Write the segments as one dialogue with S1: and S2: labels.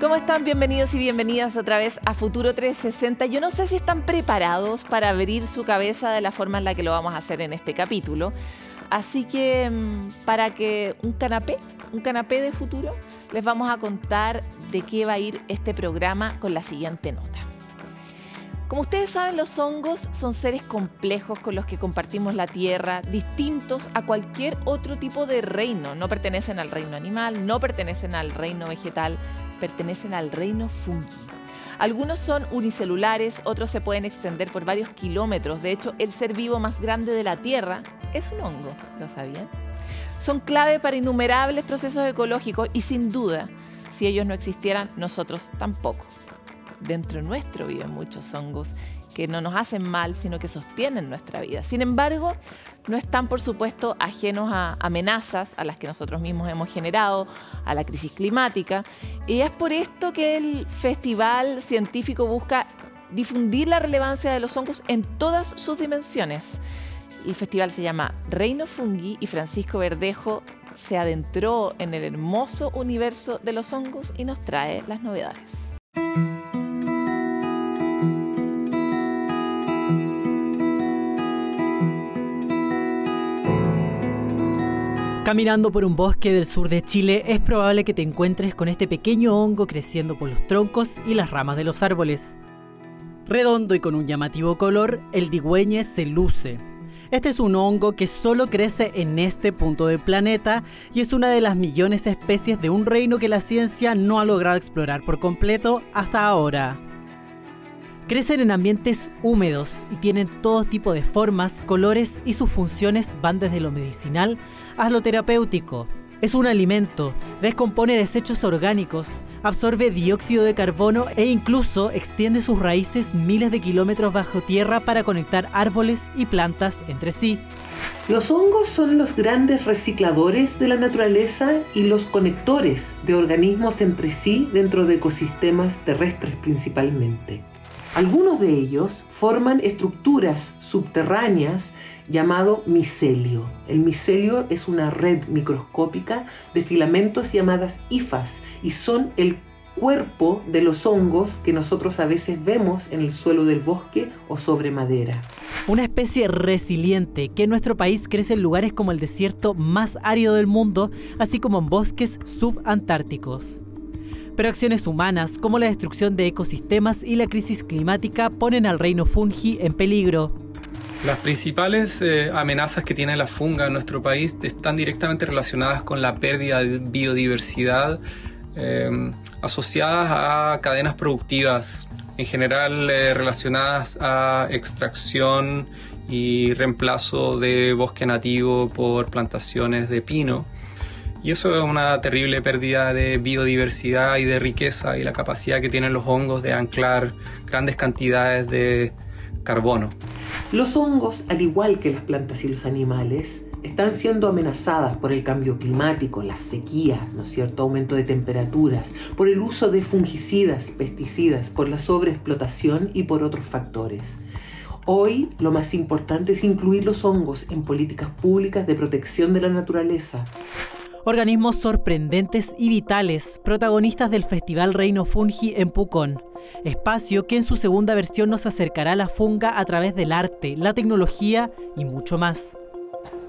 S1: ¿Cómo están? Bienvenidos y bienvenidas otra vez a Futuro 360. Yo no sé si están preparados para abrir su cabeza de la forma en la que lo vamos a hacer en este capítulo. Así que para que un canapé de futuro, les vamos a contar de qué va a ir este programa con la siguiente nota. Como ustedes saben, los hongos son seres complejos con los que compartimos la tierra, distintos a cualquier otro tipo de reino. No pertenecen al reino animal, no pertenecen al reino vegetal, pertenecen al reino fungi. Algunos son unicelulares, otros se pueden extender por varios kilómetros. De hecho, el ser vivo más grande de la tierra es un hongo, ¿lo sabían? Son clave para innumerables procesos ecológicos y sin duda, si ellos no existieran, nosotros tampoco. Dentro nuestro viven muchos hongos que no nos hacen mal, sino que sostienen nuestra vida. Sin embargo, no están, por supuesto, ajenos a amenazas a las que nosotros mismos hemos generado, a la crisis climática. Y es por esto que el Festival Científico busca difundir la relevancia de los hongos en todas sus dimensiones. El festival se llama Reino Fungi y Francisco Verdejo se adentró en el hermoso universo de los hongos y nos trae las novedades.
S2: Caminando por un bosque del sur de Chile, es probable que te encuentres con este pequeño hongo creciendo por los troncos y las ramas de los árboles. Redondo y con un llamativo color, el Digüeñe se luce. Este es un hongo que solo crece en este punto del planeta y es una de las millones de especies de un reino que la ciencia no ha logrado explorar por completo hasta ahora. Crecen en ambientes húmedos y tienen todo tipo de formas, colores y sus funciones van desde lo medicinal a lo terapéutico. Es un alimento, descompone desechos orgánicos, absorbe dióxido de carbono e incluso extiende sus raíces miles de kilómetros bajo tierra para conectar árboles y plantas entre sí.
S3: Los hongos son los grandes recicladores de la naturaleza y los conectores de organismos entre sí dentro de ecosistemas terrestres principalmente. Algunos de ellos forman estructuras subterráneas llamado micelio. El micelio es una red microscópica de filamentos llamadas hifas y son el cuerpo de los hongos que nosotros a veces vemos en el suelo del bosque o sobre madera.
S2: Una especie resiliente que en nuestro país crece en lugares como el desierto más árido del mundo, así como en bosques subantárticos. Pero acciones humanas como la destrucción de ecosistemas y la crisis climática ponen al reino fungi en peligro.
S4: Las principales amenazas que tiene la funga en nuestro país están directamente relacionadas con la pérdida de biodiversidad asociadas a cadenas productivas, en general relacionadas a extracción y reemplazo de bosque nativo por plantaciones de pino. Y eso es una terrible pérdida de biodiversidad y de riqueza y la capacidad que tienen los hongos de anclar grandes cantidades de carbono.
S3: Los hongos, al igual que las plantas y los animales, están siendo amenazadas por el cambio climático, las sequías, ¿no es cierto?, aumento de temperaturas, por el uso de fungicidas, pesticidas, por la sobreexplotación y por otros factores. Hoy lo más importante es incluir los hongos en políticas públicas de protección de la naturaleza.
S2: Organismos sorprendentes y vitales, protagonistas del Festival Reino Fungi en Pucón. Espacio que en su segunda versión nos acercará a la funga a través del arte, la tecnología y mucho más.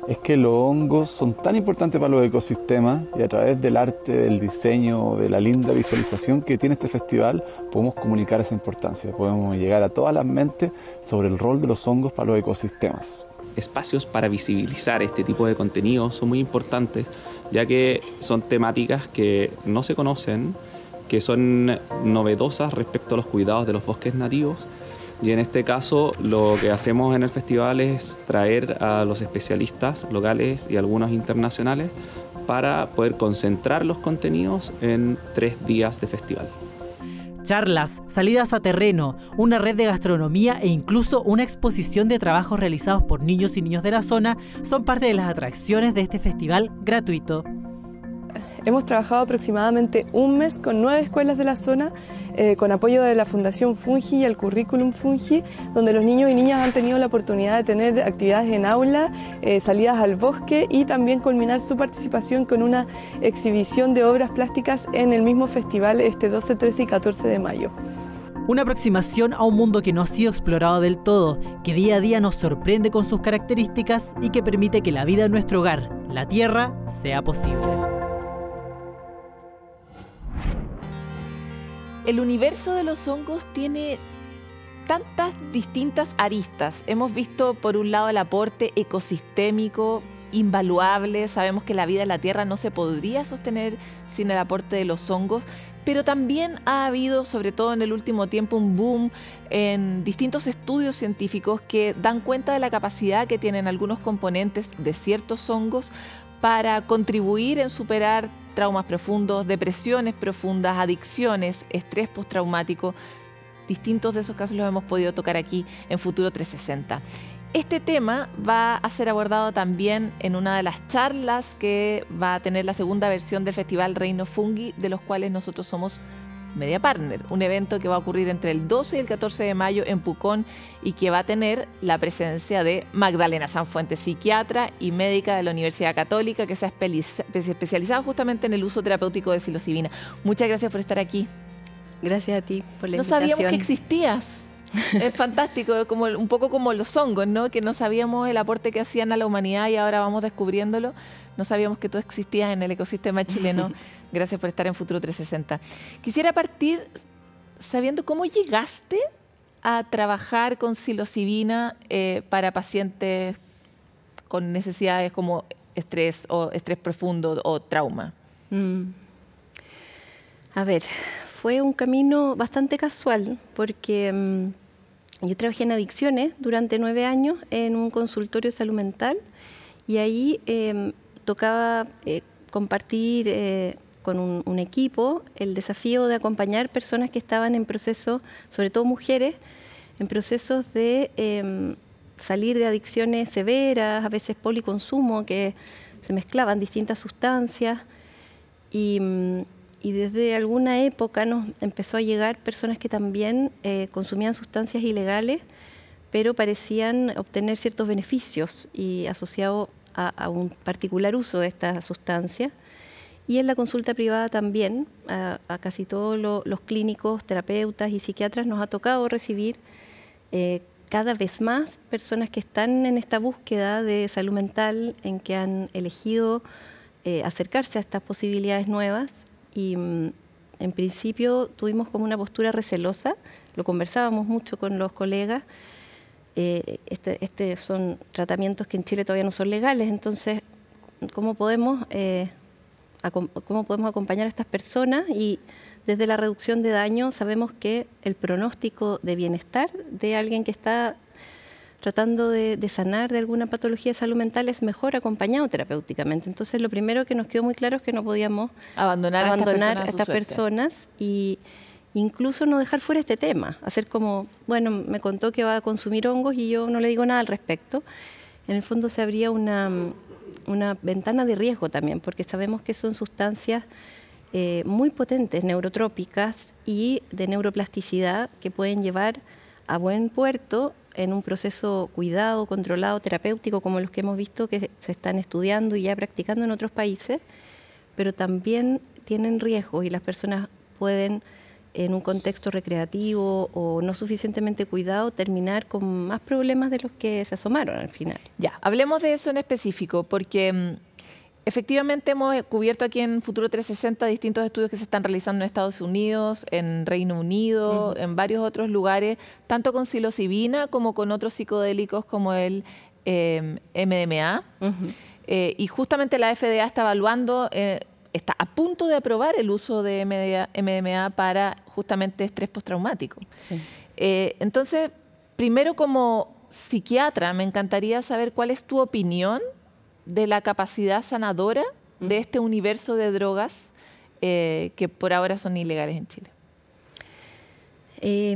S5: Es que los hongos son tan importantes para los ecosistemas y a través del arte, del diseño, de la linda visualización que tiene este festival, podemos comunicar esa importancia, podemos llegar a todas las mentes sobre el rol de los hongos para los ecosistemas.
S6: Espacios para visibilizar este tipo de contenidos son muy importantes, ya que son temáticas que no se conocen, que son novedosas respecto a los cuidados de los bosques nativos. Y en este caso lo que hacemos en el festival es traer a los especialistas locales y algunos internacionales para poder concentrar los contenidos en 3 días de festival.
S2: Charlas, salidas a terreno, una red de gastronomía e incluso una exposición de trabajos realizados por niños y niños de la zona son parte de las atracciones de este festival gratuito.
S7: Hemos trabajado aproximadamente un mes con 9 escuelas de la zona con apoyo de la Fundación Fungi y el Currículum Fungi, donde los niños y niñas han tenido la oportunidad de tener actividades en aula, salidas al bosque y también culminar su participación con una exhibición de obras plásticas en el mismo festival este 12, 13 y 14 de mayo.
S2: Una aproximación a un mundo que no ha sido explorado del todo, que día a día nos sorprende con sus características y que permite que la vida en nuestro hogar, la Tierra, sea posible.
S1: El universo de los hongos tiene tantas distintas aristas. Hemos visto por un lado el aporte ecosistémico invaluable. Sabemos que la vida en la Tierra no se podría sostener sin el aporte de los hongos, pero también ha habido, sobre todo en el último tiempo, un boom en distintos estudios científicos que dan cuenta de la capacidad que tienen algunos componentes de ciertos hongos para contribuir en superar traumas profundos, depresiones profundas, adicciones, estrés postraumático. Distintos de esos casos los hemos podido tocar aquí en Futuro 360. Este tema va a ser abordado también en una de las charlas que va a tener la segunda versión del Festival Reino Fungi, de los cuales nosotros somos Media Partner, un evento que va a ocurrir entre el 12 y el 14 de mayo en Pucón y que va a tener la presencia de Magdalena Sanfuentes, psiquiatra y médica de la Universidad Católica, que se ha especializado justamente en el uso terapéutico de psilocibina. Muchas gracias por estar aquí.
S8: Gracias a ti por la invitación.
S1: No sabíamos que existías. Es fantástico, un poco como los hongos, ¿no? Que no sabíamos el aporte que hacían a la humanidad y ahora vamos descubriéndolo. No sabíamos que tú existías en el ecosistema chileno. Gracias por estar en Futuro 360. Quisiera partir sabiendo cómo llegaste a trabajar con psilocibina para pacientes con necesidades como estrés o estrés profundo o trauma.
S8: A ver, fue un camino bastante casual porque yo trabajé en adicciones durante 9 años en un consultorio de salud mental y ahí tocaba compartir con un equipo el desafío de acompañar personas que estaban en procesos, sobre todo mujeres, en procesos de salir de adicciones severas, a veces policonsumo, que se mezclaban distintas sustancias y desde alguna época nos empezó a llegar personas que también consumían sustancias ilegales, pero parecían obtener ciertos beneficios y asociados a un particular uso de esta sustancia. Y en la consulta privada también, a casi todos los clínicos, terapeutas y psiquiatras nos ha tocado recibir cada vez más personas que están en esta búsqueda de salud mental, en que han elegido acercarse a estas posibilidades nuevas. Y en principio tuvimos como una postura recelosa, lo conversábamos mucho con los colegas. Son tratamientos que en Chile todavía no son legales, entonces, ¿cómo podemos acompañar a estas personas? Y desde la reducción de daño sabemos que el pronóstico de bienestar de alguien que está tratando de sanar de alguna patología de salud mental es mejor acompañado terapéuticamente. Entonces, lo primero que nos quedó muy claro es que no podíamos abandonar a estas personas y incluso no dejar fuera este tema, hacer como, bueno, me contó que va a consumir hongos y yo no le digo nada al respecto. En el fondo se abría una ventana de riesgo también, porque sabemos que son sustancias muy potentes, neurotrópicas y de neuroplasticidad que pueden llevar a buen puerto en un proceso cuidado, controlado, terapéutico, como los que hemos visto que se están estudiando y ya practicando en otros países, pero también tienen riesgos y las personas pueden, en un contexto recreativo o no suficientemente cuidado, terminar con más problemas de los que se asomaron al final.
S1: Ya, hablemos de eso en específico, porque efectivamente hemos cubierto aquí en Futuro 360 distintos estudios que se están realizando en Estados Unidos, en Reino Unido, en varios otros lugares, tanto con psilocibina como con otros psicodélicos como el MDMA. Y justamente la FDA está evaluando, está a punto de aprobar el uso de MDMA para justamente estrés postraumático. Sí. Entonces, primero como psiquiatra, me encantaría saber cuál es tu opinión de la capacidad sanadora de este universo de drogas que por ahora son ilegales en Chile.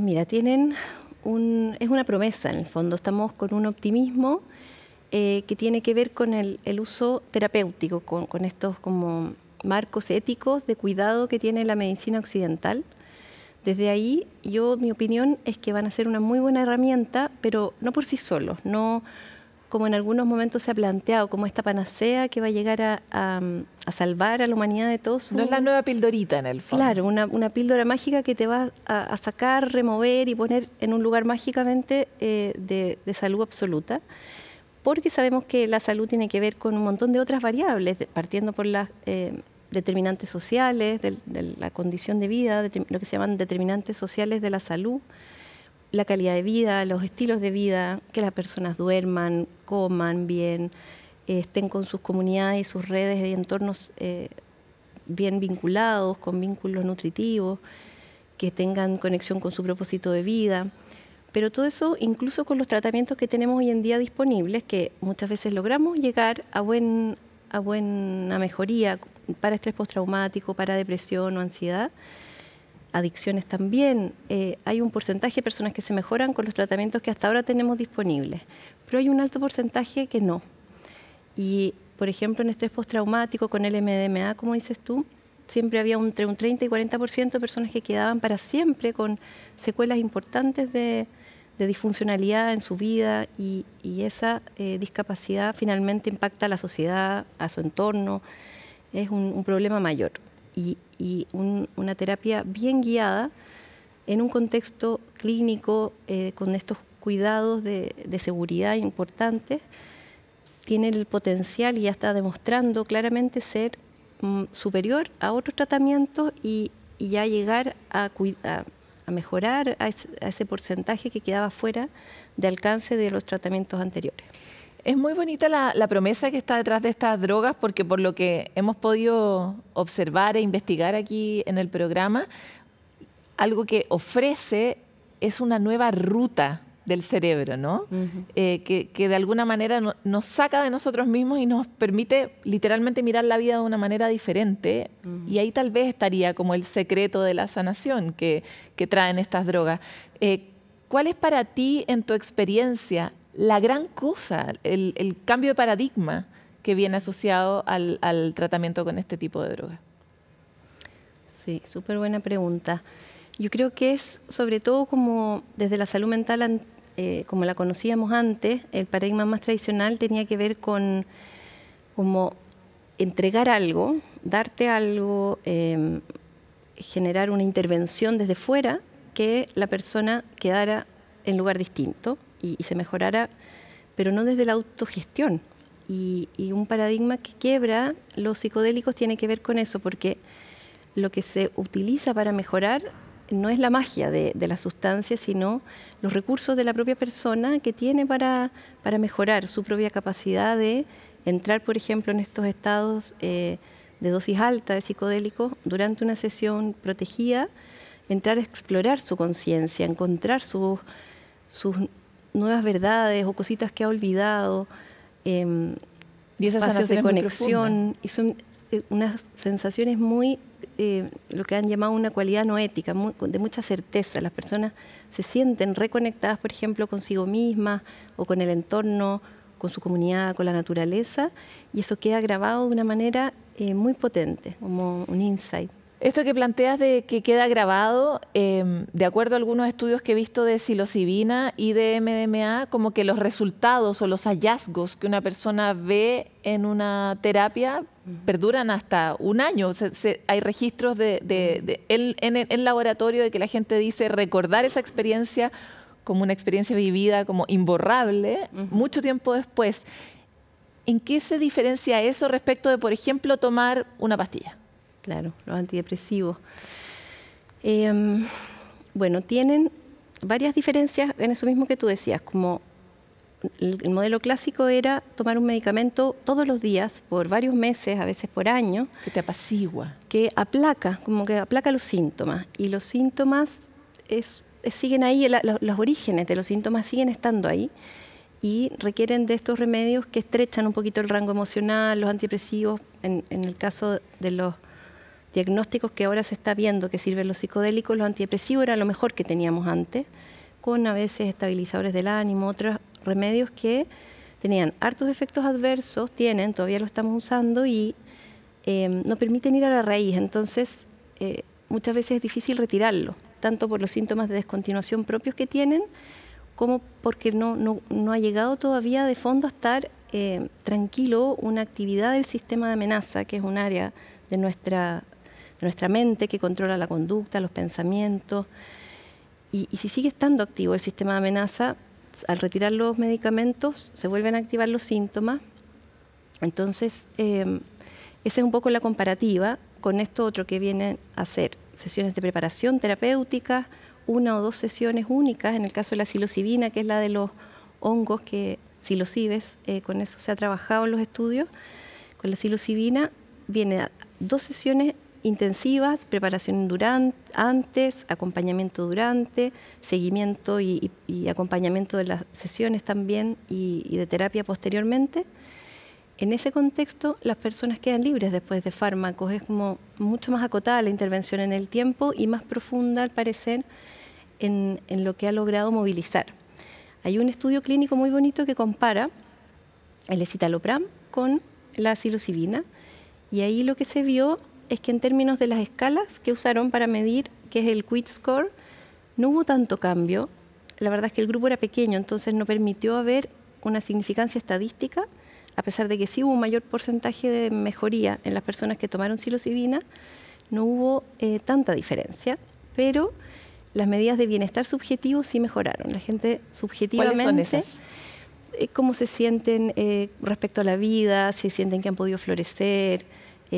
S8: Mira, es una promesa en el fondo. Estamos con un optimismo que tiene que ver con el uso terapéutico, con estos como marcos éticos de cuidado que tiene la medicina occidental, Desde ahí, mi opinión es que van a ser una muy buena herramienta, pero no por sí solos, no como en algunos momentos se ha planteado, como esta panacea que va a llegar a salvar a la humanidad de todos.
S1: No es la nueva pildorita en el fondo.
S8: Claro, una píldora mágica que te va a sacar, remover y poner en un lugar mágicamente de salud absoluta, porque sabemos que la salud tiene que ver con un montón de otras variables, partiendo por las determinantes sociales, de la condición de vida, lo que se llaman determinantes sociales de la salud, la calidad de vida, los estilos de vida, que las personas duerman, coman bien, estén con sus comunidades y sus redes y entornos bien vinculados, con vínculos nutritivos, que tengan conexión con su propósito de vida. Pero todo eso, incluso con los tratamientos que tenemos hoy en día disponibles, que muchas veces logramos llegar a buena mejoría para estrés postraumático, para depresión o ansiedad, adicciones también. Hay un porcentaje de personas que se mejoran con los tratamientos que hasta ahora tenemos disponibles, pero hay un alto porcentaje que no. Y, por ejemplo, en estrés postraumático con el MDMA, como dices tú, siempre había entre un 30 y 40% de personas que quedaban para siempre con secuelas importantes de disfuncionalidad en su vida y esa discapacidad finalmente impacta a la sociedad, a su entorno. Es un problema mayor. Y una terapia bien guiada en un contexto clínico con estos cuidados de seguridad importantes, tiene el potencial y ya está demostrando claramente ser superior a otros tratamientos y ya llegar a mejorar a ese porcentaje que quedaba fuera de alcance de los tratamientos anteriores.
S1: Es muy bonita la promesa que está detrás de estas drogas, porque por lo que hemos podido observar e investigar aquí en el programa, algo que ofrece es una nueva ruta del cerebro, ¿no? Que de alguna manera nos saca de nosotros mismos y nos permite literalmente mirar la vida de una manera diferente. Y ahí tal vez estaría como el secreto de la sanación que traen estas drogas. ¿Cuál es para ti, en tu experiencia, la gran cosa, el cambio de paradigma que viene asociado al tratamiento con este tipo de drogas?
S8: Sí, súper buena pregunta. Yo creo que es sobre todo como desde la salud mental, como la conocíamos antes, el paradigma más tradicional tenía que ver con como entregar algo, darte algo, generar una intervención desde fuera, que la persona quedara en lugar distinto y se mejorara, pero no desde la autogestión. Y un paradigma que quiebra los psicodélicos tiene que ver con eso, porque lo que se utiliza para mejorar no es la magia de la sustancia, sino los recursos de la propia persona que tiene para mejorar su propia capacidad de entrar, por ejemplo, en estos estados de dosis alta de psicodélicos durante una sesión protegida, entrar a explorar su conciencia, encontrar sus nuevas verdades o cositas que ha olvidado,
S1: y esa
S8: espacios de
S1: sanación
S8: conexión, y son unas sensaciones muy, lo que han llamado una cualidad noética, de mucha certeza. Las personas se sienten reconectadas, por ejemplo, consigo mismas o con el entorno, con su comunidad, con la naturaleza, y eso queda grabado de una manera muy potente, como un insight.
S1: Esto que planteas de que queda grabado, de acuerdo a algunos estudios que he visto de psilocibina y de MDMA, como que los resultados o los hallazgos que una persona ve en una terapia perduran hasta un año. Hay registros en laboratorio de que la gente dice recordar esa experiencia como una experiencia vivida, como imborrable, mucho tiempo después. ¿En qué se diferencia eso respecto de, por ejemplo, tomar una pastilla?
S8: Claro, los antidepresivos. Bueno, tienen varias diferencias en eso mismo que tú decías, como el modelo clásico era tomar un medicamento todos los días, por varios meses, a veces por año.
S1: Que te apacigua.
S8: Que aplaca, como que aplaca los síntomas. Y los síntomas siguen ahí, los orígenes de los síntomas siguen estando ahí y requieren de estos remedios que estrechan un poquito el rango emocional. Los antidepresivos, en el caso de los diagnósticos que ahora se está viendo que sirven los psicodélicos, los antidepresivos era lo mejor que teníamos antes, con a veces estabilizadores del ánimo, otros remedios que tenían hartos efectos adversos, todavía lo estamos usando y no permiten ir a la raíz, entonces muchas veces es difícil retirarlo. tanto por los síntomas de descontinuación propios que tienen, como porque no ha llegado todavía de fondo a estar tranquilo una actividad del sistema de amenaza, que es un área de nuestra mente que controla la conducta, los pensamientos. Y si sigue estando activo el sistema de amenaza, al retirar los medicamentos se vuelven a activar los síntomas. Entonces, esa es un poco la comparativa con esto otro que viene a hacer sesiones de preparación terapéutica, 1 o 2 sesiones únicas, en el caso de la psilocibina, que es la de los hongos, psilocibes, con eso se ha trabajado en los estudios. Con la psilocibina viene a 2 sesiones intensivas, preparación antes, acompañamiento durante, seguimiento y acompañamiento de las sesiones también y de terapia posteriormente. En ese contexto, las personas quedan libres después de fármacos. Es como mucho más acotada la intervención en el tiempo y más profunda, al parecer, en lo que ha logrado movilizar. Hay un estudio clínico muy bonito que compara el escitalopram con la psilocibina, y ahí lo que se vio es que en términos de las escalas que usaron para medir, que es el QID score, no hubo tanto cambio. La verdad es que el grupo era pequeño, entonces no permitió haber una significancia estadística, a pesar de que sí hubo un mayor porcentaje de mejoría en las personas que tomaron psilocibina, no hubo tanta diferencia, pero las medidas de bienestar subjetivo sí mejoraron. La gente subjetivamente...
S1: ¿Cuáles son esas?
S8: Cómo se sienten respecto a la vida, si sienten que han podido florecer,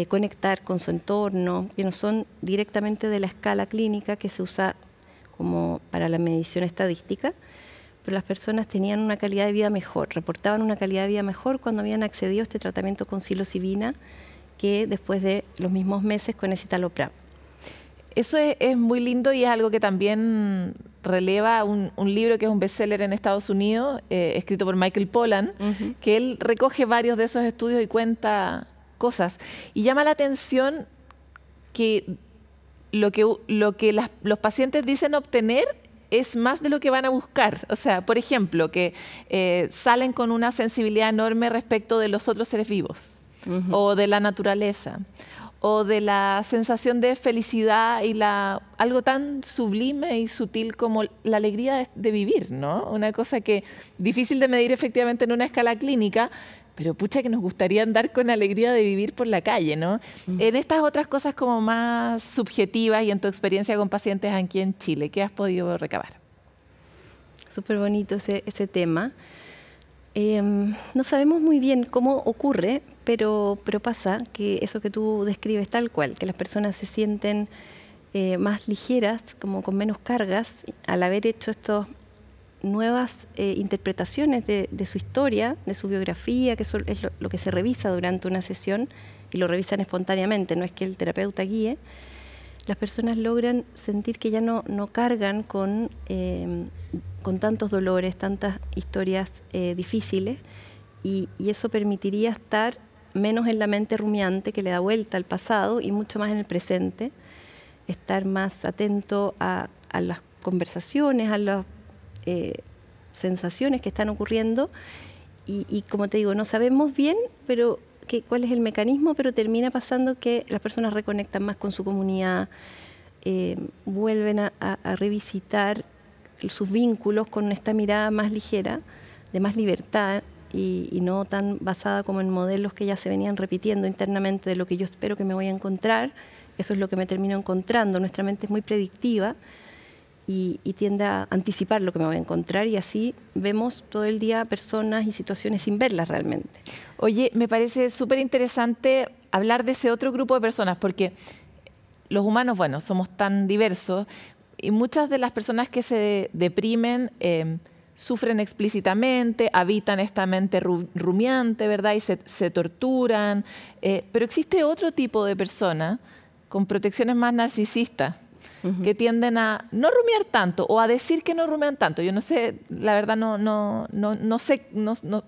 S8: conectar con su entorno, que no son directamente de la escala clínica que se usa como para la medición estadística, pero las personas tenían una calidad de vida mejor, reportaban una calidad de vida mejor cuando habían accedido a este tratamiento con psilocibina que después de los mismos meses con escitalopram.
S1: Eso es muy lindo y es algo que también releva un libro que es un bestseller en Estados Unidos, escrito por Michael Pollan, que él recoge varios de esos estudios y cuenta cosas. Y llama la atención que lo que los pacientes dicen obtener es más de lo que van a buscar. O sea, por ejemplo, que salen con una sensibilidad enorme respecto de los otros seres vivos, o de la naturaleza, o de la sensación de felicidad y algo tan sublime y sutil como la alegría de vivir, ¿no? Una cosa que difícil de medir efectivamente en una escala clínica, pero pucha que nos gustaría andar con alegría de vivir por la calle, ¿no? En estas otras cosas como más subjetivas y en tu experiencia con pacientes aquí en Chile, ¿qué has podido recabar?
S8: Súper bonito ese tema. No sabemos muy bien cómo ocurre, pero pasa que eso que tú describes tal cual, que las personas se sienten más ligeras, como con menos cargas, al haber hecho estas nuevas interpretaciones de su historia, de su biografía, que eso es lo que se revisa durante una sesión, y lo revisan espontáneamente, no es que el terapeuta guíe. Las personas logran sentir que ya no cargan con tantos dolores, tantas historias difíciles, y eso permitiría estar menos en la mente rumiante que le da vuelta al pasado y mucho más en el presente, estar más atento a las conversaciones, a las sensaciones que están ocurriendo, y como te digo, no sabemos bien cuál es el mecanismo, pero termina pasando que las personas reconectan más con su comunidad, vuelven a revisitar sus vínculos con esta mirada más ligera, de más libertad, y no tan basada como en modelos que ya se venían repitiendo internamente de lo que yo espero que me voy a encontrar. Eso es lo que me termino encontrando. Nuestra mente es muy predictiva y tiende a anticipar lo que me voy a encontrar, y así vemos todo el día personas y situaciones sin verlas realmente.
S1: Oye, me parece súper interesante hablar de ese otro grupo de personas, porque los humanos, bueno, somos tan diversos, y muchas de las personas que se deprimen sufren explícitamente, habitan esta mente rumiante, ¿verdad? Y se torturan. Pero existe otro tipo de persona con protecciones más narcisistas, que tienden a no rumiar tanto o a decir que no rumian tanto. Yo no sé, la verdad no sé,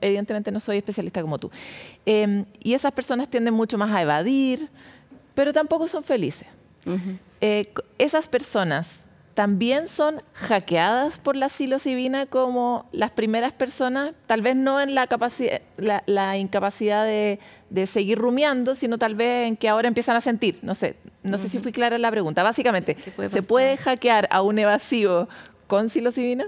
S1: evidentemente no soy especialista como tú. Y esas personas tienden mucho más a evadir, pero tampoco son felices. Esas personas también son hackeadas por la psilocibina como las primeras personas, tal vez no en la incapacidad de seguir rumiando, sino tal vez en que ahora empiezan a sentir, no sé, No sé si fui clara en la pregunta. Básicamente, ¿se
S8: pasar?
S1: puede hackear a un evasivo con psilocibina?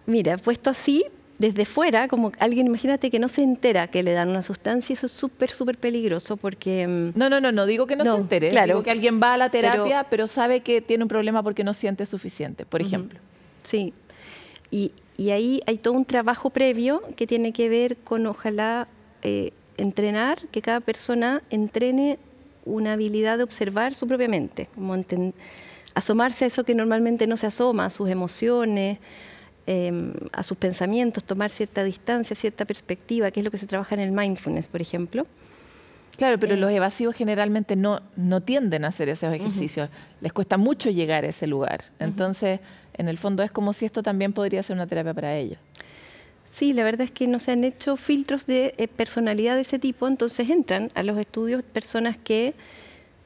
S8: Mira, puesto así, desde fuera, como alguien, imagínate que no se entera que le dan una sustancia, eso es súper peligroso porque...
S1: No digo que no se entere.
S8: Claro,
S1: digo que alguien va a la terapia, pero sabe que tiene un problema porque no siente suficiente, por ejemplo.
S8: Sí, y ahí hay todo un trabajo previo que tiene que ver con, ojalá, entrenar, que cada persona entrene una habilidad de observar su propia mente, como asomarse a eso que normalmente no se asoma, a sus emociones, a sus pensamientos, tomar cierta distancia, cierta perspectiva, que es lo que se trabaja en el mindfulness, por ejemplo.
S1: Claro, pero los evasivos generalmente no tienden a hacer esos ejercicios. Les cuesta mucho llegar a ese lugar. Entonces, en el fondo es como si esto también podría ser una terapia para ellos.
S8: Sí, la verdad es que no se han hecho filtros de personalidad de ese tipo, entonces entran a los estudios personas que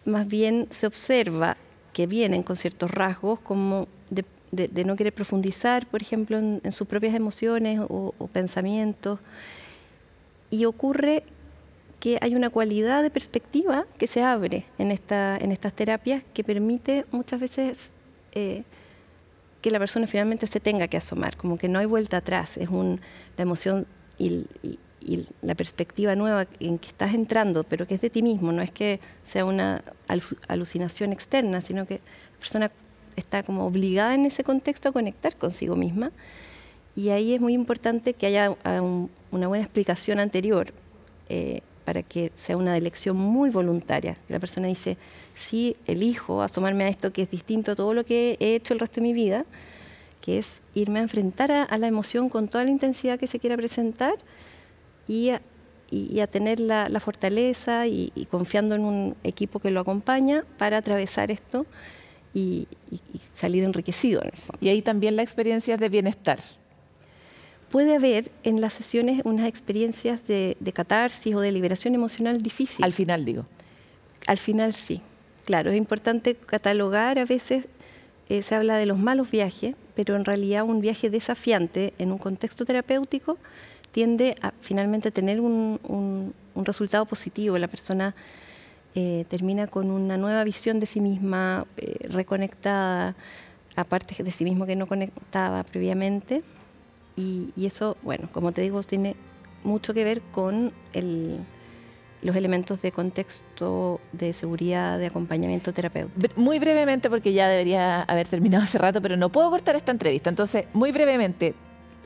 S8: más bien se observa que vienen con ciertos rasgos como de no querer profundizar, por ejemplo, en sus propias emociones o pensamientos. Y ocurre que hay una cualidad de perspectiva que se abre en estas terapias que permite muchas veces que la persona finalmente se tenga que asomar, como que no hay vuelta atrás, es la emoción y la perspectiva nueva en que estás entrando, pero que es de ti mismo, no es que sea una alucinación externa, sino que la persona está como obligada en ese contexto a conectar consigo misma, y ahí es muy importante que haya una buena explicación anterior para que sea una elección muy voluntaria. La persona dice, sí, elijo asomarme a esto que es distinto a todo lo que he hecho el resto de mi vida, que es irme a enfrentar a la emoción con toda la intensidad que se quiera presentar y a tener la fortaleza y confiando en un equipo que lo acompaña para atravesar esto y salir enriquecido en el fondo.
S1: Y ahí también la experiencia de bienestar.
S8: Puede haber en las sesiones unas experiencias de catarsis o de liberación emocional difícil.
S1: Al final, digo.
S8: Al final sí. Claro, es importante catalogar, a veces se habla de los malos viajes, pero en realidad un viaje desafiante en un contexto terapéutico tiende a finalmente tener un resultado positivo. La persona termina con una nueva visión de sí misma, reconectada a partes de sí mismo que no conectaba previamente. Y eso, bueno, como te digo, tiene mucho que ver con los elementos de contexto, de seguridad, de acompañamiento terapéutico.
S1: Muy brevemente, porque ya debería haber terminado hace rato, pero no puedo cortar esta entrevista. Entonces, muy brevemente,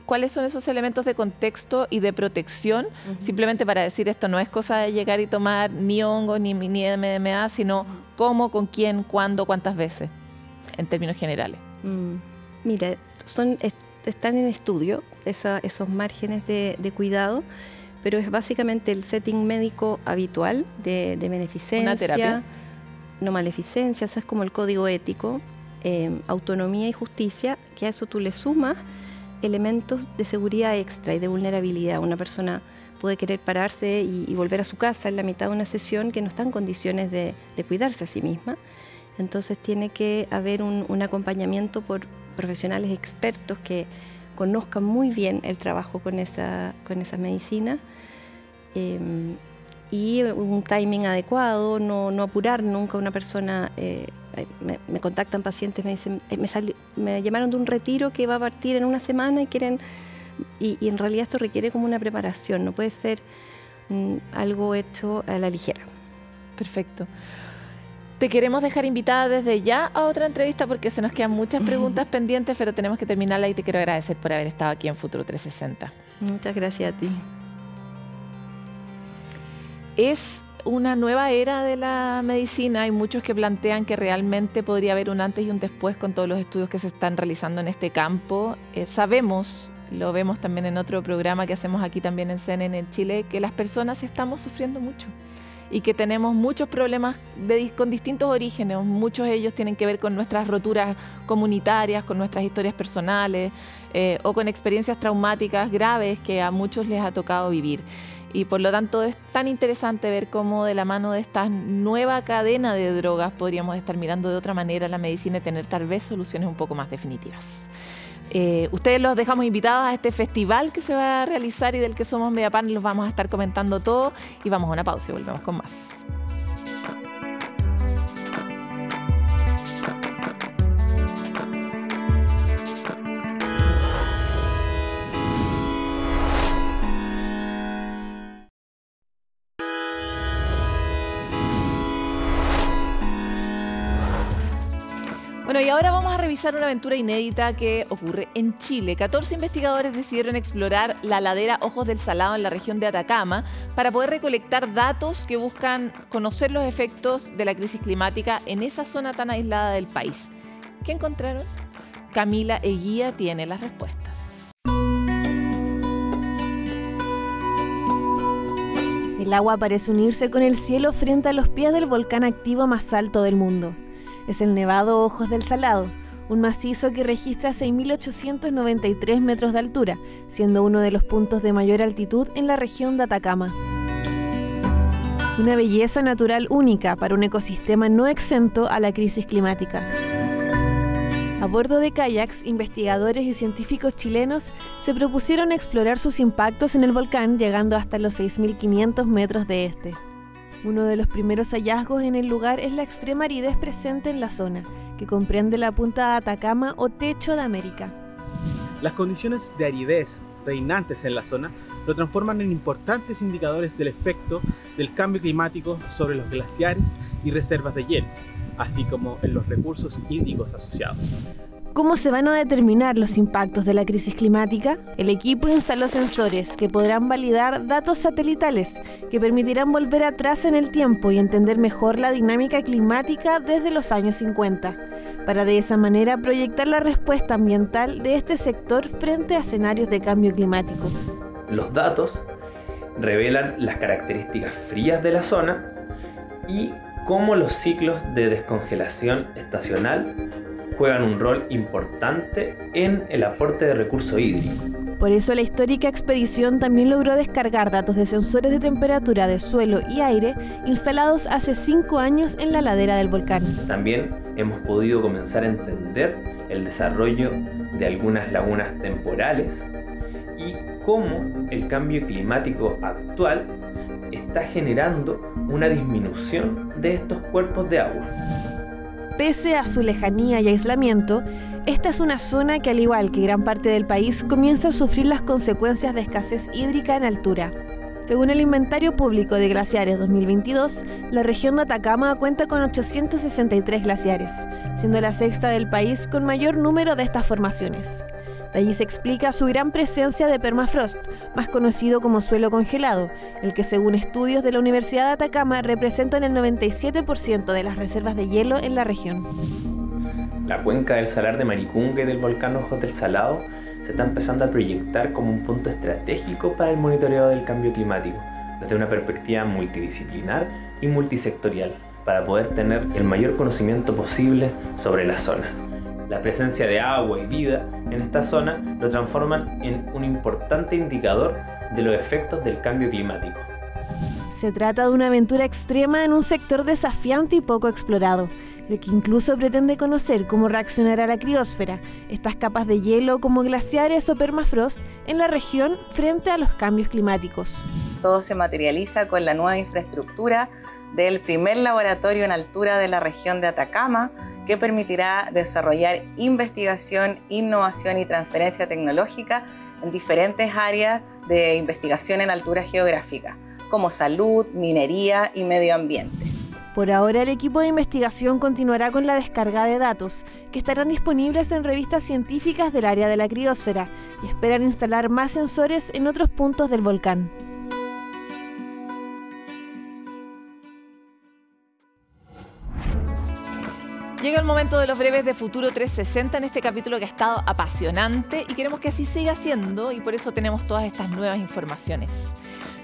S1: ¿cuáles son esos elementos de contexto y de protección? Simplemente para decir, esto no es cosa de llegar y tomar ni hongos ni MDMA, sino cómo, con quién, cuándo, cuántas veces, en términos generales.
S8: Mira, están en estudio esos márgenes de cuidado, pero es básicamente el setting médico habitual de beneficencia,
S1: ¿una terapia?
S8: No maleficencia, eso es como el código ético, autonomía y justicia, que a eso tú le sumas elementos de seguridad extra y de vulnerabilidad. Una persona puede querer pararse y volver a su casa en la mitad de una sesión que no está en condiciones de cuidarse a sí misma. Entonces tiene que haber un acompañamiento por profesionales expertos que conozcan muy bien el trabajo con esa medicina y un timing adecuado, no apurar nunca a una persona. Me contactan pacientes, me dicen, me llamaron de un retiro que va a partir en una semana y quieren, y en realidad esto requiere como una preparación, no puede ser algo hecho a la ligera.
S1: Perfecto. Te queremos dejar invitada desde ya a otra entrevista porque se nos quedan muchas preguntas pendientes, pero tenemos que terminarla y te quiero agradecer por haber estado aquí en Futuro 360.
S8: Muchas gracias a ti.
S1: Es una nueva era de la medicina. Hay muchos que plantean que realmente podría haber un antes y un después con todos los estudios que se están realizando en este campo. Sabemos, lo vemos también en otro programa que hacemos aquí también en CNN en Chile, que las personas estamos sufriendo mucho y que tenemos muchos problemas con distintos orígenes. Muchos de ellos tienen que ver con nuestras roturas comunitarias, con nuestras historias personales o con experiencias traumáticas graves que a muchos les ha tocado vivir. Y por lo tanto es tan interesante ver cómo de la mano de esta nueva cadena de drogas podríamos estar mirando de otra manera la medicina y tener tal vez soluciones un poco más definitivas. Ustedes los dejamos invitados a este festival que se va a realizar y del que somos Mediapan, los vamos a estar comentando todo y vamos a una pausa y volvemos con más. Bueno, y ahora vamos a revisar una aventura inédita que ocurre en Chile. 14 investigadores decidieron explorar la ladera Ojos del Salado en la región de Atacama para poder recolectar datos que buscan conocer los efectos de la crisis climática en esa zona tan aislada del país. ¿Qué encontraron? Camila Eguía tiene las respuestas.
S9: El agua parece unirse con el cielo frente a los pies del volcán activo más alto del mundo. Es el Nevado Ojos del Salado, un macizo que registra 6.893 metros de altura, siendo uno de los puntos de mayor altitud en la región de Atacama. Una belleza natural única para un ecosistema no exento a la crisis climática. A bordo de kayaks, investigadores y científicos chilenos se propusieron explorar sus impactos en el volcán, llegando hasta los 6.500 metros de este. Uno de los primeros hallazgos en el lugar es la extrema aridez presente en la zona, que comprende la punta de Atacama o techo de América.
S10: Las condiciones de aridez reinantes en la zona lo transforman en importantes indicadores del efecto del cambio climático sobre los glaciares y reservas de hielo, así como en los recursos hídricos asociados.
S9: ¿Cómo se van a determinar los impactos de la crisis climática? El equipo instaló sensores que podrán validar datos satelitales que permitirán volver atrás en el tiempo y entender mejor la dinámica climática desde los años 50, para de esa manera proyectar la respuesta ambiental de este sector frente a escenarios de cambio climático.
S11: Los datos revelan las características frías de la zona y cómo los ciclos de descongelación estacional juegan un rol importante en el aporte de recurso hídrico.
S9: Por eso la histórica expedición también logró descargar datos de sensores de temperatura de suelo y aire instalados hace 5 años en la ladera del volcán.
S11: También hemos podido comenzar a entender el desarrollo de algunas lagunas temporales y cómo el cambio climático actual está generando una disminución de estos cuerpos de agua.
S9: Pese a su lejanía y aislamiento, esta es una zona que, al igual que gran parte del país, comienza a sufrir las consecuencias de escasez hídrica en altura. Según el Inventario Público de Glaciares 2022, la región de Atacama cuenta con 863 glaciares, siendo la sexta del país con mayor número de estas formaciones. De allí se explica su gran presencia de permafrost, más conocido como suelo congelado, el que según estudios de la Universidad de Atacama representan el 97% de las reservas de hielo en la región.
S11: La cuenca del Salar de Maricunga y del volcán Ojos del Salado se está empezando a proyectar como un punto estratégico para el monitoreo del cambio climático, desde una perspectiva multidisciplinar y multisectorial, para poder tener el mayor conocimiento posible sobre la zona. La presencia de agua y vida en esta zona lo transforman en un importante indicador de los efectos del cambio climático.
S9: Se trata de una aventura extrema en un sector desafiante y poco explorado, el que incluso pretende conocer cómo reaccionará la criósfera, estas capas de hielo como glaciares o permafrost en la región frente a los cambios climáticos.
S12: Todo se materializa con la nueva infraestructura del primer laboratorio en altura de la región de Atacama, que permitirá desarrollar investigación, innovación y transferencia tecnológica en diferentes áreas de investigación en altura geográfica, como salud, minería y medio ambiente.
S9: Por ahora, el equipo de investigación continuará con la descarga de datos, que estarán disponibles en revistas científicas del área de la criósfera, y esperan instalar más sensores en otros puntos del volcán.
S1: Llega el momento de los breves de Futuro 360 en este capítulo que ha estado apasionante y queremos que así siga siendo y por eso tenemos todas estas nuevas informaciones.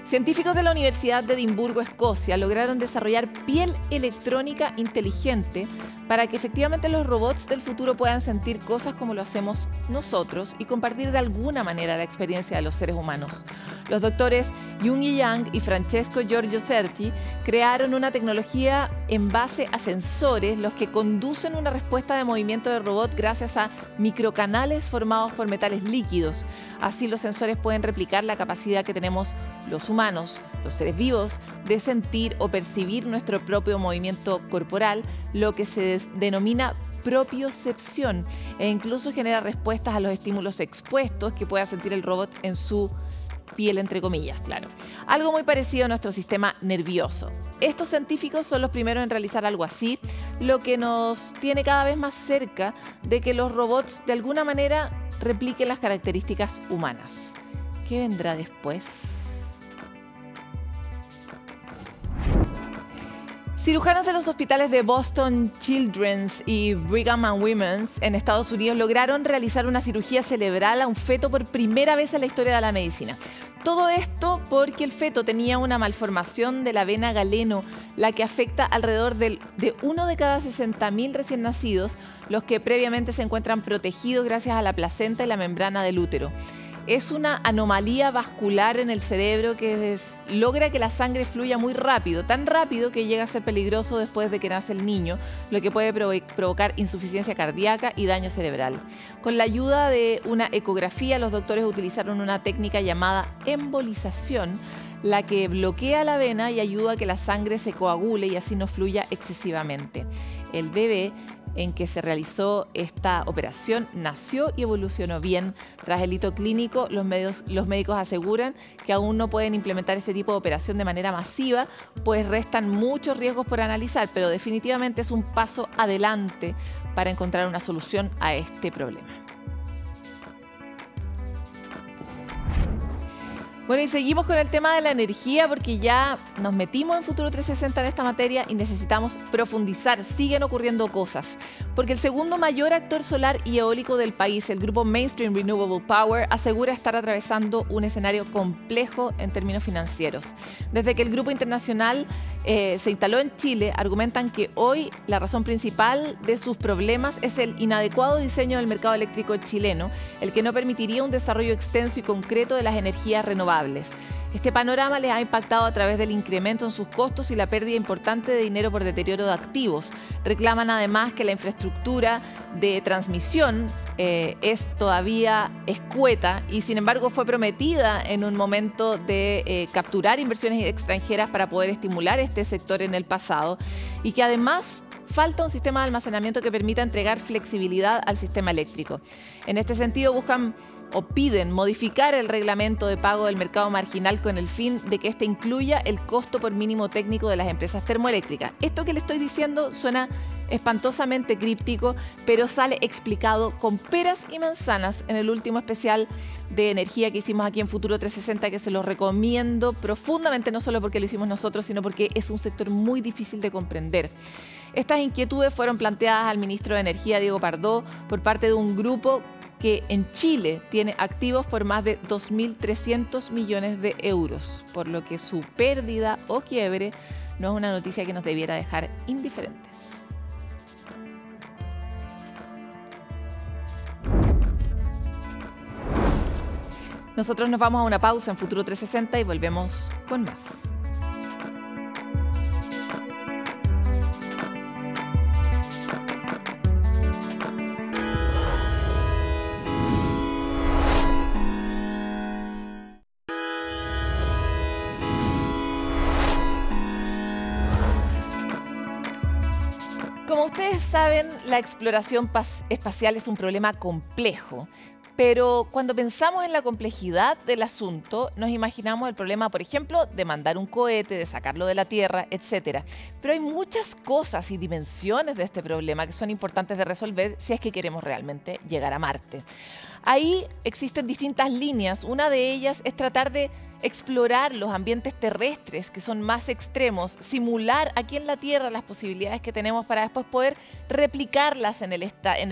S1: Científicos de la Universidad de Edimburgo, Escocia, lograron desarrollar piel electrónica inteligente para que efectivamente los robots del futuro puedan sentir cosas como lo hacemos nosotros y compartir de alguna manera la experiencia de los seres humanos. Los doctores Jung-Yi Yang y Francesco Giorgio Sergi crearon una tecnología en base a sensores, los que conducen una respuesta de movimiento del robot gracias a microcanales formados por metales líquidos. Así los sensores pueden replicar la capacidad que tenemos los humanos, los seres vivos, de sentir o percibir nuestro propio movimiento corporal, lo que se denomina propiocepción, e incluso genera respuestas a los estímulos expuestos que pueda sentir el robot en su piel entre comillas, claro. Algo muy parecido a nuestro sistema nervioso. Estos científicos son los primeros en realizar algo así, lo que nos tiene cada vez más cerca de que los robots de alguna manera repliquen las características humanas. ¿Qué vendrá después? Cirujanos de los hospitales de Boston Children's y Brigham and Women's en Estados Unidos lograron realizar una cirugía cerebral a un feto por primera vez en la historia de la medicina. Todo esto porque el feto tenía una malformación de la vena galeno, la que afecta alrededor de 1 de cada 60.000 recién nacidos, los que previamente se encuentran protegidos gracias a la placenta y la membrana del útero. Es una anomalía vascular en el cerebro que logra que la sangre fluya muy rápido, tan rápido que llega a ser peligroso después de que nace el niño, lo que puede provocar insuficiencia cardíaca y daño cerebral. Con la ayuda de una ecografía, los doctores utilizaron una técnica llamada embolización, la que bloquea la vena y ayuda a que la sangre se coagule y así no fluya excesivamente. El bebé en que se realizó esta operación nació y evolucionó bien. Tras el hito clínico, los médicos aseguran que aún no pueden implementar este tipo de operación de manera masiva, pues restan muchos riesgos por analizar, pero definitivamente es un paso adelante para encontrar una solución a este problema. Bueno, y seguimos con el tema de la energía porque ya nos metimos en Futuro 360 en esta materia y necesitamos profundizar. Siguen ocurriendo cosas. Porque el segundo mayor actor solar y eólico del país, el grupo Mainstream Renewable Power, asegura estar atravesando un escenario complejo en términos financieros. Desde que el grupo internacional se instaló en Chile, argumentan que hoy la razón principal de sus problemas es el inadecuado diseño del mercado eléctrico chileno, el que no permitiría un desarrollo extenso y concreto de las energías renovables. Este panorama les ha impactado a través del incremento en sus costos y la pérdida importante de dinero por deterioro de activos. Reclaman además que la infraestructura de transmisión es todavía escueta y sin embargo fue prometida en un momento de capturar inversiones extranjeras para poder estimular este sector en el pasado y que además falta un sistema de almacenamiento que permita entregar flexibilidad al sistema eléctrico. En este sentido buscan o piden modificar el reglamento de pago del mercado marginal con el fin de que éste incluya el costo por mínimo técnico de las empresas termoeléctricas. Esto que le estoy diciendo suena espantosamente críptico, pero sale explicado con peras y manzanas en el último especial de energía que hicimos aquí en Futuro 360, que se los recomiendo profundamente, no solo porque lo hicimos nosotros, sino porque es un sector muy difícil de comprender. Estas inquietudes fueron planteadas al ministro de Energía, Diego Pardo, por parte de un grupo que en Chile tiene activos por más de 2.300 millones de euros, por lo que su pérdida o quiebre no es una noticia que nos debiera dejar indiferentes. Nosotros nos vamos a una pausa en Futuro 360 y volvemos con más. Como ustedes saben, la exploración espacial es un problema complejo, pero cuando pensamos en la complejidad del asunto, nos imaginamos el problema, por ejemplo, de mandar un cohete, de sacarlo de la Tierra, etc. Pero hay muchas cosas y dimensiones de este problema que son importantes de resolver si es que queremos realmente llegar a Marte. Ahí existen distintas líneas. Una de ellas es tratar de explorar los ambientes terrestres que son más extremos, simular aquí en la Tierra las posibilidades que tenemos para después poder replicarlas en el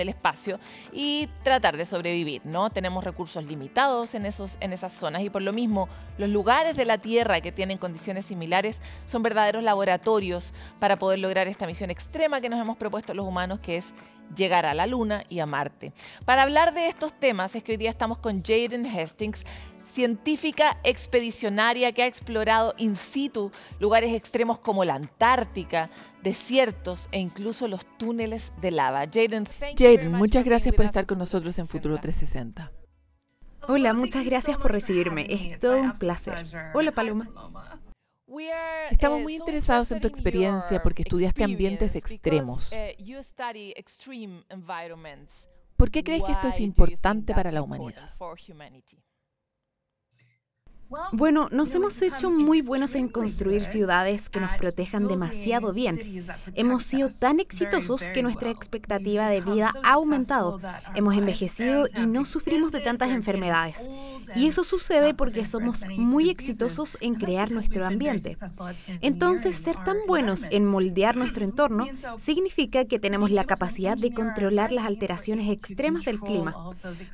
S1: espacio y tratar de sobrevivir, ¿no? Tenemos recursos limitados en esas zonas y por lo mismo los lugares de la Tierra que tienen condiciones similares son verdaderos laboratorios para poder lograr esta misión extrema que nos hemos propuesto los humanos, que es llegar a la Luna y a Marte. Para hablar de estos temas es que hoy día estamos con Jaden Hastings, científica expedicionaria que ha explorado in situ lugares extremos como la Antártica, desiertos e incluso los túneles de lava. Jaden,
S13: muchas gracias por estar con nosotros en Futuro 360.
S14: Hola, muchas gracias por recibirme. Es todo un placer. Hola, Paloma.
S13: Estamos muy interesados en tu experiencia porque estudiaste ambientes extremos.
S1: ¿Por qué crees que esto es importante para la humanidad?
S14: Bueno, nos hemos hecho muy buenos en construir ciudades que nos protejan demasiado bien. Hemos sido tan exitosos que nuestra expectativa de vida ha aumentado. Hemos envejecido y no sufrimos de tantas enfermedades. Y eso sucede porque somos muy exitosos en crear nuestro ambiente. Entonces, ser tan buenos en moldear nuestro entorno significa que tenemos la capacidad de controlar las alteraciones extremas del clima.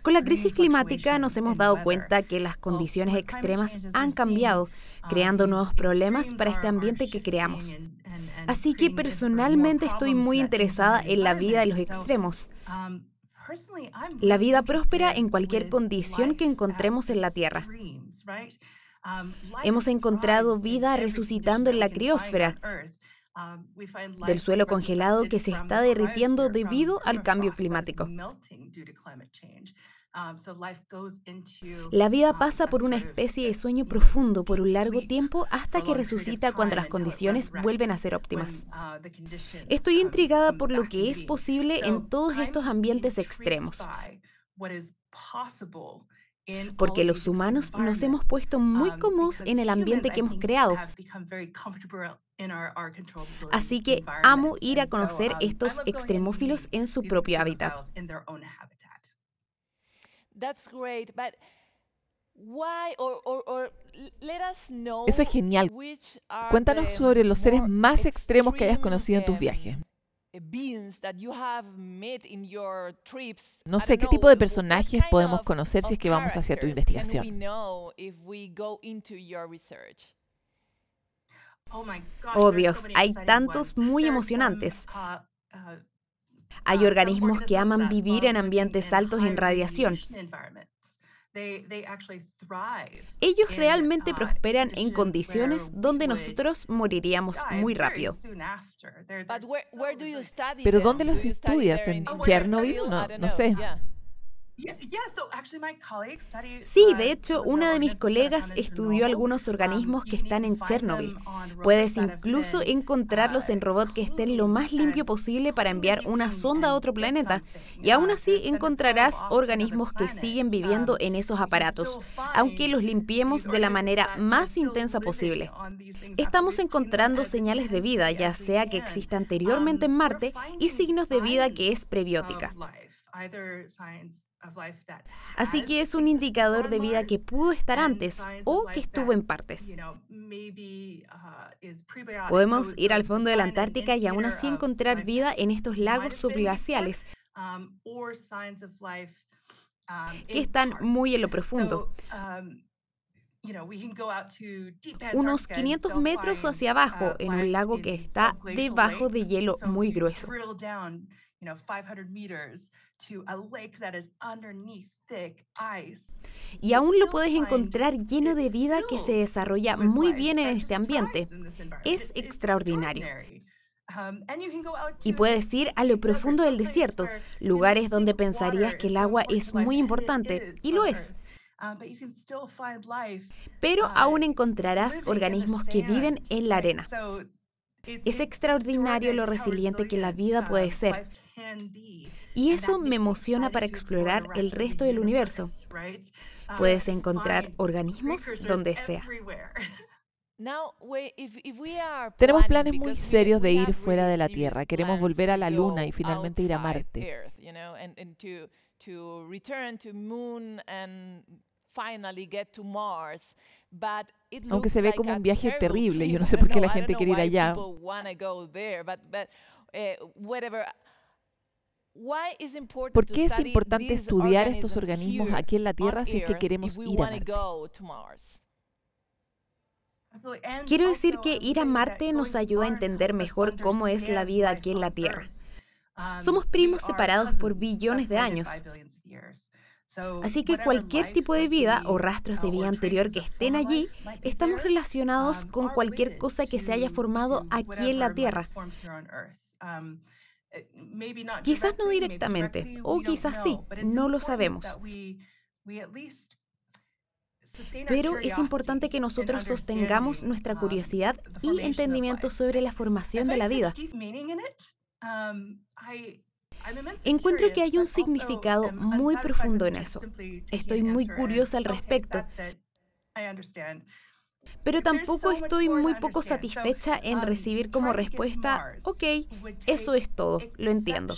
S14: Con la crisis climática nos hemos dado cuenta que las condiciones extremas han cambiado, creando nuevos problemas para este ambiente que creamos. Así que personalmente estoy muy interesada en la vida de los extremos. La vida próspera en cualquier condición que encontremos en la Tierra. Hemos encontrado vida resucitando en la criósfera, del suelo congelado que se está derritiendo debido al cambio climático. La vida pasa por una especie de sueño profundo por un largo tiempo hasta que resucita cuando las condiciones vuelven a ser óptimas. Estoy intrigada por lo que es posible en todos estos ambientes extremos, porque los humanos nos hemos puesto muy cómodos en el ambiente que hemos creado. Así que amo ir a conocer estos extremófilos en su propio hábitat.
S13: Eso es genial. Cuéntanos sobre los seres más extremos que hayas conocido en tus viajes. No sé, ¿qué tipo de personajes podemos conocer si es que vamos hacia tu investigación?
S14: Oh Dios, hay tantos muy emocionantes. Hay organismos que aman vivir en ambientes altos en radiación. Ellos realmente prosperan en condiciones donde nosotros moriríamos muy rápido.
S13: ¿Pero dónde los estudias? ¿En Chernobyl? No sé.
S14: Sí, de hecho, una de mis colegas estudió algunos organismos que están en Chernobyl. Puedes incluso encontrarlos en robots que estén lo más limpio posible para enviar una sonda a otro planeta. Y aún así encontrarás organismos que siguen viviendo en esos aparatos, aunque los limpiemos de la manera más intensa posible. Estamos encontrando señales de vida, ya sea que exista anteriormente en Marte, y signos de vida que es prebiótica. Así que es un indicador de vida que pudo estar antes o que estuvo en partes. Podemos ir al fondo de la Antártica y aún así encontrar vida en estos lagos subglaciales que están muy en lo profundo. Unos 500 metros hacia abajo, en un lago que está debajo de hielo muy grueso. Y aún lo puedes encontrar lleno de vida que se desarrolla muy bien en este ambiente. Es extraordinario. Y puedes ir a lo profundo del desierto, lugares donde pensarías que el agua es muy importante, y lo es. Pero aún encontrarás organismos que viven en la arena. Es extraordinario lo resiliente que la vida puede ser. Y eso me emociona para explorar el resto del universo. Puedes encontrar organismos donde sea.
S13: Tenemos planes muy serios de ir fuera de la Tierra. Queremos volver a la Luna y finalmente ir a Marte. Aunque se ve como un viaje terrible, yo no sé por qué la gente quiere ir allá. ¿Por qué es importante estudiar estos organismos aquí en la Tierra si es que queremos ir a Marte?
S14: Quiero decir que ir a Marte nos ayuda a entender mejor cómo es la vida aquí en la Tierra. Somos primos separados por billones de años. Así que cualquier tipo de vida o rastros de vida anterior que estén allí, estamos relacionados con cualquier cosa que se haya formado aquí en la Tierra. Quizás no directamente, o quizás sí, no lo sabemos. Pero es importante que nosotros sostengamos nuestra curiosidad y entendimiento sobre la formación de la vida. Encuentro que hay un significado muy profundo en eso. Estoy muy curiosa al respecto. Pero tampoco estoy muy poco satisfecha en recibir como respuesta, ok, eso es todo, lo entiendo.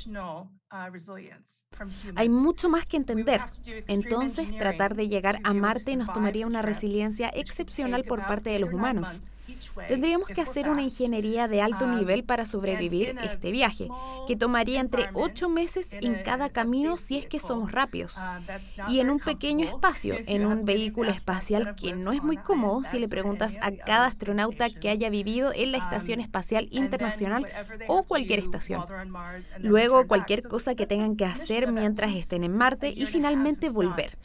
S14: Hay mucho más que entender. Entonces, tratar de llegar a Marte nos tomaría una resiliencia excepcional por parte de los humanos. Tendríamos que hacer una ingeniería de alto nivel para sobrevivir este viaje, que tomaría entre 8 meses en cada camino si es que somos rápidos. Y en un pequeño espacio, en un vehículo espacial que no es muy cómodo si le preguntas a cada astronauta que haya vivido en la Estación Espacial Internacional o cualquier estación. Luego, cualquier cosa que tengan que hacer mientras estén en Marte y finalmente volver.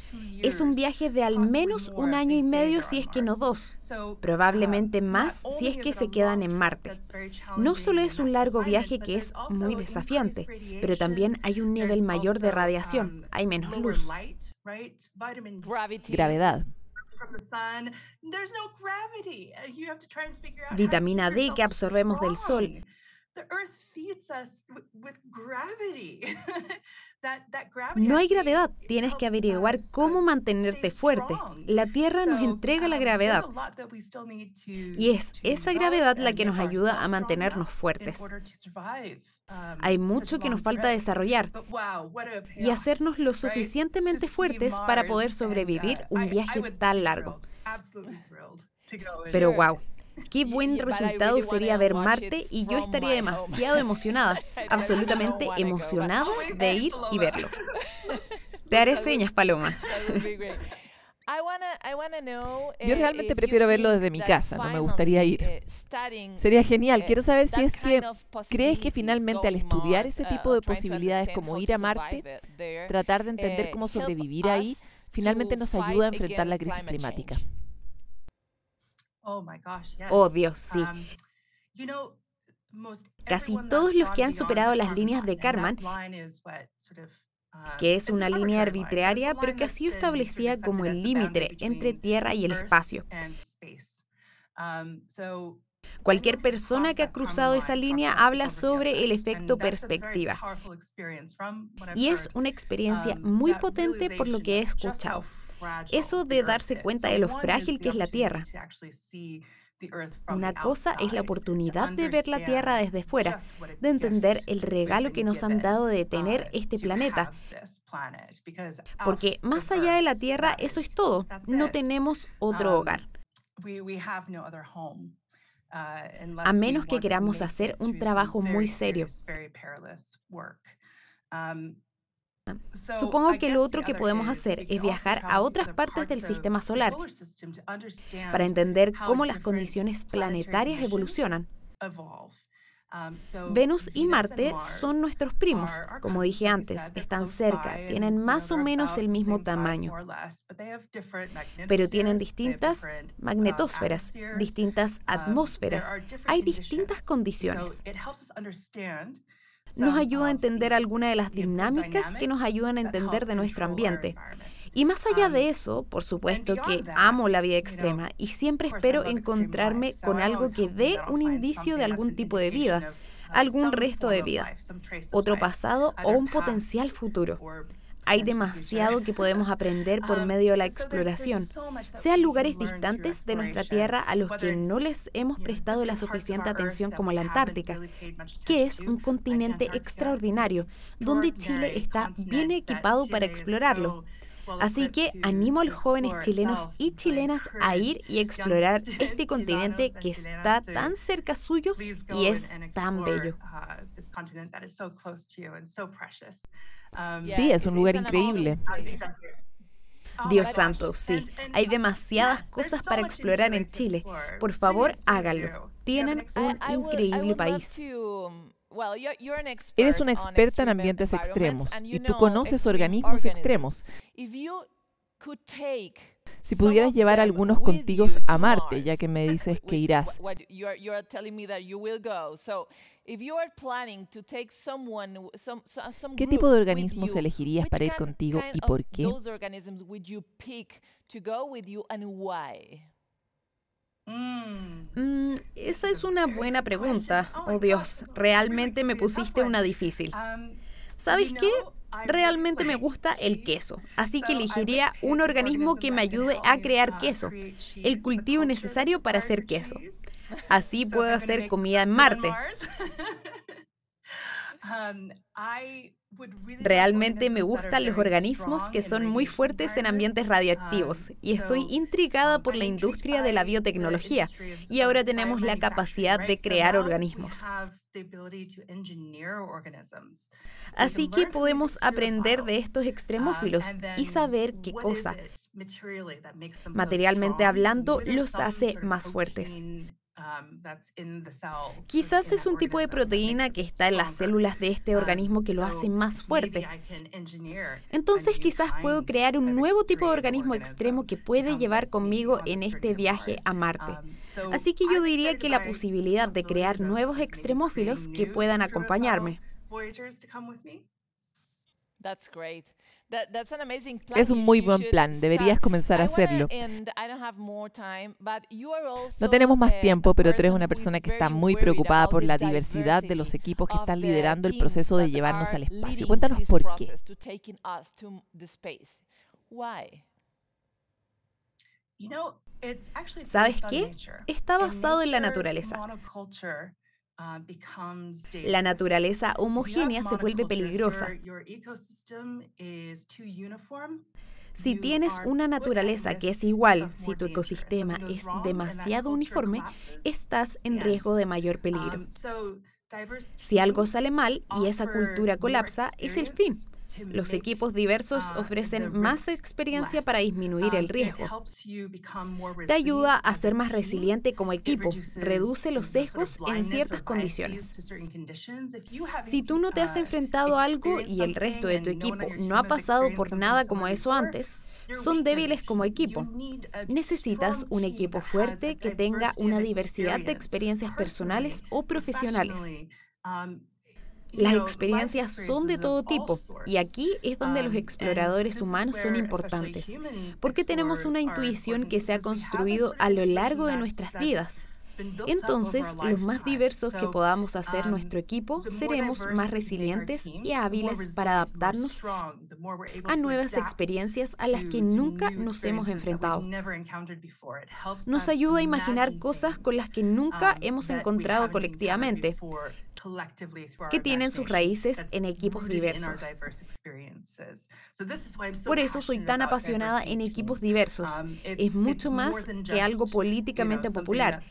S14: Es un viaje de al menos 1 año y medio si es que no 2, probablemente más si es que se quedan en Marte. No solo es un largo viaje que es muy desafiante, pero también hay un nivel mayor de radiación, hay menos luz.
S13: Gravedad.
S14: Vitamina D que absorbemos del Sol. No hay gravedad, tienes que averiguar cómo mantenerte fuerte. La Tierra nos entrega la gravedad y es esa gravedad la que nos ayuda a mantenernos fuertes. Hay mucho que nos falta desarrollar y hacernos lo suficientemente fuertes para poder sobrevivir un viaje tan largo. Pero wow. Qué buen resultado sería ver Marte y yo estaría demasiado emocionada, absolutamente emocionada de ir y verlo. Te haré señas, Paloma.
S13: Yo realmente prefiero verlo desde mi casa, no me gustaría ir. Sería genial. Quiero saber si es que crees que finalmente al estudiar ese tipo de posibilidades como ir a Marte, tratar de entender cómo sobrevivir ahí, finalmente nos ayuda a enfrentar la crisis climática.
S14: Oh, Dios, sí. Casi todos los que han superado las líneas de Kármán, que es una línea arbitraria, pero que ha sido establecida como el límite entre Tierra y el espacio. Cualquier persona que ha cruzado esa línea habla sobre el efecto perspectiva. Y es una experiencia muy potente por lo que he escuchado. Eso de darse cuenta de lo frágil que es la Tierra. Una cosa es la oportunidad de ver la Tierra desde fuera, de entender el regalo que nos han dado de tener este planeta. Porque más allá de la Tierra, eso es todo. No tenemos otro hogar. A menos que queramos hacer un trabajo muy serio. Supongo que lo otro que podemos hacer es viajar a otras partes del sistema solar para entender cómo las condiciones planetarias evolucionan. Venus y Marte son nuestros primos, como dije antes, están cerca, tienen más o menos el mismo tamaño, pero tienen distintas magnetosferas, distintas atmósferas, hay distintas condiciones. Nos ayuda a entender algunas de las dinámicas que nos ayudan a entender de nuestro ambiente. Y más allá de eso, por supuesto que amo la vida extrema y siempre espero encontrarme con algo que dé un indicio de algún tipo de vida, algún resto de vida, otro pasado o un potencial futuro. Hay demasiado que podemos aprender por medio de la exploración, sean lugares distantes de nuestra Tierra a los que no les hemos prestado la suficiente atención como la Antártica, que es un continente extraordinario, donde Chile está bien equipado para explorarlo. Así que animo a los jóvenes chilenos y chilenas a ir y explorar este continente que está tan cerca suyo y es tan bello.
S13: Sí, es un lugar increíble.
S14: Dios santo, sí. Hay demasiadas cosas para explorar en Chile. Por favor, háganlo. Tienen un increíble país.
S13: Eres una experta en ambientes extremos y tú conoces organismos extremos. Si pudieras llevar a algunos contigo a Marte, ya que me dices que irás, ¿qué tipo de organismos elegirías para ir contigo y por qué?
S14: Esa es una buena pregunta. Oh Dios, realmente me pusiste una difícil. ¿Sabes qué? Realmente me gusta el queso, así que elegiría un organismo que me ayude a crear queso, el cultivo necesario para hacer queso. Así puedo hacer comida en Marte. Realmente me gustan los organismos que son muy fuertes en ambientes radioactivos y estoy intrigada por la industria de la biotecnología y ahora tenemos la capacidad de crear organismos. Así que podemos aprender de estos extremófilos y saber qué cosa, materialmente hablando, los hace más fuertes. Quizás es un tipo de proteína que está en las células de este organismo que lo hace más fuerte. Entonces quizás puedo crear un nuevo tipo de organismo extremo que puede llevar conmigo en este viaje a Marte. Así que yo diría que la posibilidad de crear nuevos extremófilos que puedan acompañarme.
S13: Es un muy buen plan, deberías comenzar a hacerlo. No tenemos más tiempo, pero tú eres una persona que está muy preocupada por la diversidad de los equipos que están liderando el proceso de llevarnos al espacio. Cuéntanos por qué.
S14: ¿Sabes qué? Está basado en la naturaleza. La naturaleza homogénea se vuelve peligrosa. Si tienes una naturaleza que es igual, si tu ecosistema es demasiado uniforme, estás en riesgo de mayor peligro. Si algo sale mal y esa cultura colapsa, es el fin. Los equipos diversos ofrecen más experiencia para disminuir el riesgo. Te ayuda a ser más resiliente como equipo, reduce los sesgos en ciertas condiciones. Si tú no te has enfrentado a algo y el resto de tu equipo no ha pasado por nada como eso antes, son débiles como equipo. Necesitas un equipo fuerte que tenga una diversidad de experiencias personales o profesionales. Las experiencias son de todo tipo y aquí es donde los exploradores humanos son importantes, porque tenemos una intuición que se ha construido a lo largo de nuestras vidas. Entonces, los más diversos que podamos hacer nuestro equipo, seremos más resilientes y hábiles para adaptarnos a nuevas experiencias a las que nunca nos hemos enfrentado. Nos ayuda a imaginar cosas con las que nunca hemos encontrado colectivamente, que tienen sus raíces en equipos diversos. Por eso soy tan apasionada en equipos diversos. Es mucho más que algo políticamente popular.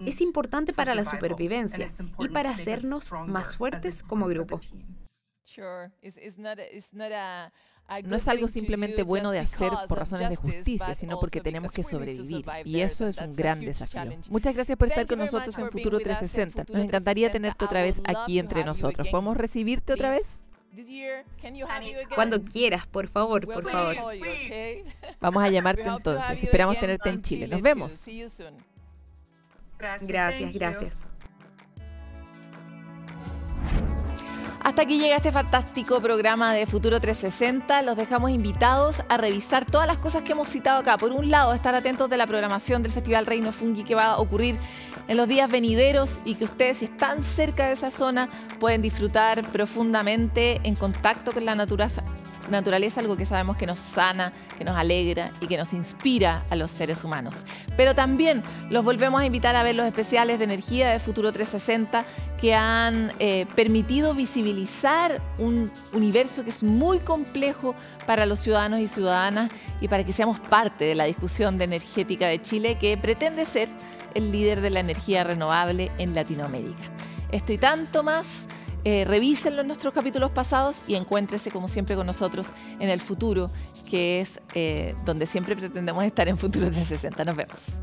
S14: Es importante para la supervivencia y para hacernos más fuertes como grupo.
S13: No es algo simplemente bueno de hacer por razones de justicia, sino porque tenemos que sobrevivir. Y eso es un gran desafío. Muchas gracias por estar con nosotros en Futuro 360. Nos encantaría tenerte otra vez aquí entre nosotros. ¿Podemos recibirte otra vez?
S14: Cuando quieras, por favor, por favor.
S13: Vamos a llamarte entonces. Esperamos tenerte en Chile. Nos vemos.
S14: Gracias, gracias.
S1: Hasta aquí llega este fantástico programa de Futuro 360. Los dejamos invitados a revisar todas las cosas que hemos citado acá. Por un lado, estar atentos de la programación del Festival Reino Fungi que va a ocurrir en los días venideros y que ustedes, si están cerca de esa zona, pueden disfrutar profundamente en contacto con la naturaleza, algo que sabemos que nos sana, que nos alegra y que nos inspira a los seres humanos. Pero también los volvemos a invitar a ver los especiales de energía de Futuro 360 que han permitido visibilizar un universo que es muy complejo para los ciudadanos y ciudadanas y para que seamos parte de la discusión de energética de Chile, que pretende ser el líder de la energía renovable en Latinoamérica. Esto y tanto más. Revísenlo en nuestros capítulos pasados y encuéntrese como siempre con nosotros en el futuro, que es donde siempre pretendemos estar en Futuro 360. Nos vemos.